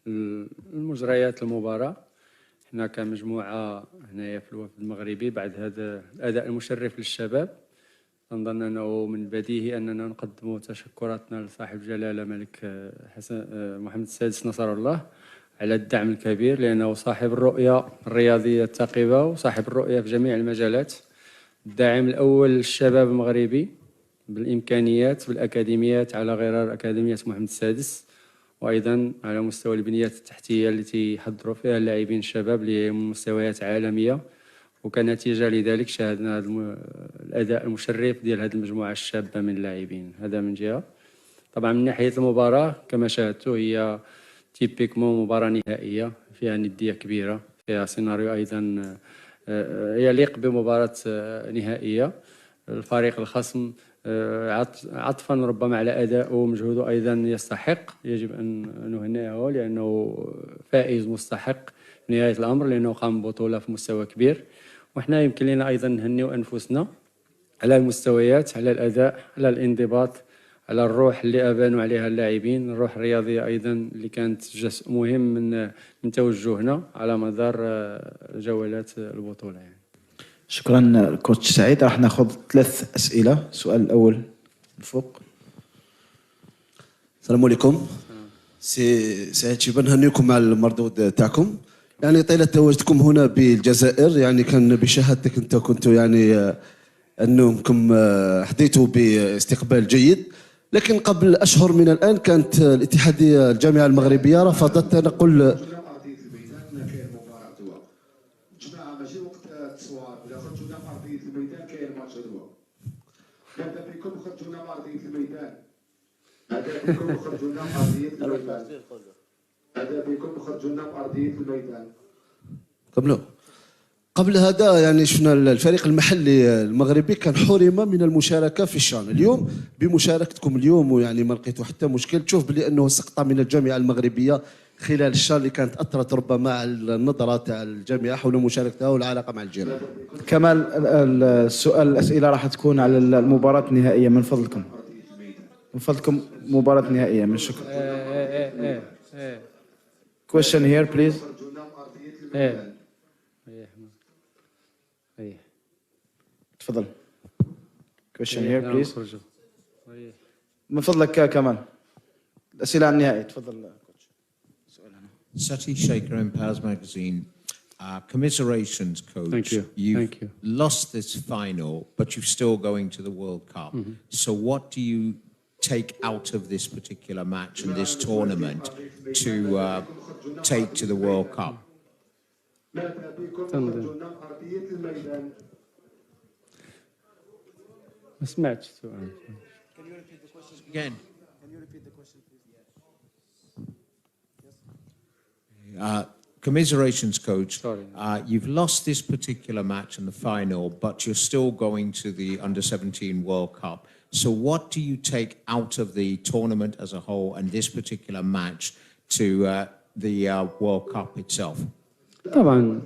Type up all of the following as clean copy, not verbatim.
المجريات المباراة. حنا كمجموعة هنايا في الوفد المغربي بعد هذا الأداء المشرف للشباب، نظن أنه من البديهي أننا نقدم تشكراتنا لصاحب الجلالة الملك حسن محمد السادس نصر الله على الدعم الكبير، لأنه صاحب الرؤية الرياضية الثاقبة وصاحب الرؤية في جميع المجالات. الداعم الأول للشباب المغربي بالإمكانيات بالأكاديميات على غرار أكاديمية محمد السادس، وأيضا على مستوى البنيات التحتية التي يحضروا فيها اللاعبين الشباب لمستويات عالمية. وكنتيجة لذلك شاهدنا الأداء المشرف ديال هذه المجموعة الشابة من اللاعبين. هذا من جهة. طبعا من ناحية المباراة كما شاهدتوا هي تيبيكمون مباراة نهائية فيها ندية كبيرة، فيها سيناريو أيضا يليق بمباراة نهائية. الفريق الخصم عطفا ربما على أداء ومجهوده أيضا يستحق، يجب أن نهنئه لأنه فائز مستحق في نهاية الأمر، لأنه قام ببطولة في مستوى كبير. وإحنا يمكن لنا أيضا نهنئ أنفسنا على المستويات، على الأداء، على الانضباط، على الروح اللي أبانوا عليها اللاعبين، الروح الرياضية أيضا اللي كانت جزء مهم من توجهنا على مدار جولات البطولة يعني. شكرا كوتش سعيد. راح ناخذ 3 أسئلة. السؤال الأول الفوق. السلام عليكم. سي سعيد شيبة، نهنيكم على المردود تاعكم. يعني طيلة تواجدكم هنا بالجزائر يعني كان بشهادتك انت كنتوا يعني انكم حظيتوا باستقبال جيد، لكن قبل اشهر من الان كانت الاتحادية الجامعة المغربية رفضت تنقل قبل هذا يعني شفنا الفريق المحلي المغربي كان حرم من المشاركة في الشان. اليوم بمشاركتكم اليوم ويعني ما لقيتوا حتى مشكل، تشوف بلي انه سقط من الجامعة المغربية خلال الشان اللي كانت اثرت ربما على النظرة تاع الجامعة حول مشاركتها والعلاقة مع الجيران. كمال، الأسئلة راح تكون على المباراة النهائية من فضلكم. من فضلكم مباراة نهائية من شكر. Question here please. تفضل. Question here please. من فضلك كمال. الأسئلة عن النهائي تفضل. Sati Shaker, Empowers Magazine. Commiserations, coach. Thank you. You've Thank you. lost this final, but you're still going to the World Cup. So what do you take out of this particular match and this tournament to take to the World Cup? ما سمعتش السؤال. Can you repeat the question again? Can you repeat the question please? Commiserations, coach. Sorry. You've lost this particular match in the final, but you're still going to the Under-17 World Cup. So what do you take out of the tournament as a whole and this particular match to the World Cup itself? طبعا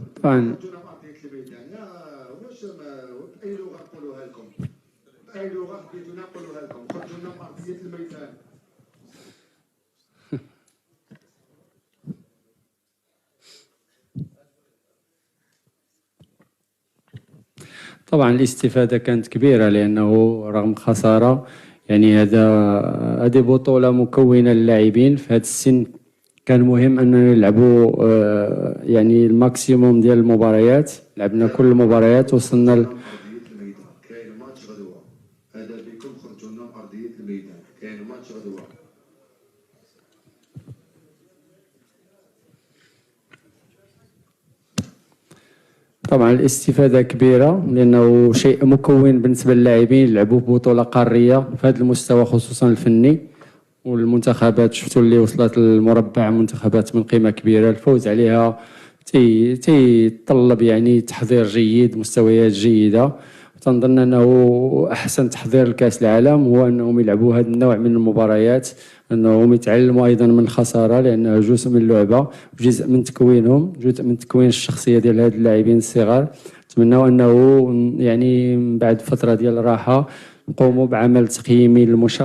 طبعا الاستفادة كانت كبيرة، لأنه رغم خسارة يعني هذه بطولة مكونة للاعبين في هذا السن. كان مهم أننا نلعبوا يعني الماكسيموم ديال المباريات، لعبنا كل المباريات وصلنا طبعا الاستفادة كبيرة، لأنه شيء مكون بالنسبة للاعبين يلعبوا ببطولة قارية في هذا المستوى خصوصا الفني. والمنتخبات شفتوا اللي وصلت للمربع منتخبات من قيمة كبيرة، الفوز عليها تيطلب يعني تحضير جيد، مستويات جيدة. تنظن أنه أحسن تحضير لكأس العالم هو أنهم يلعبوا هذا النوع من المباريات، أنهم يتعلموا أيضا من الخسارة لأنها جزء من اللعبة، جزء من تكوينهم، جزء من تكوين الشخصية ديال هاد اللاعبين الصغار. نتمنوا أنه يعني من بعد فترة ديال الراحة نقوموا بعمل تقييمي للمشاركة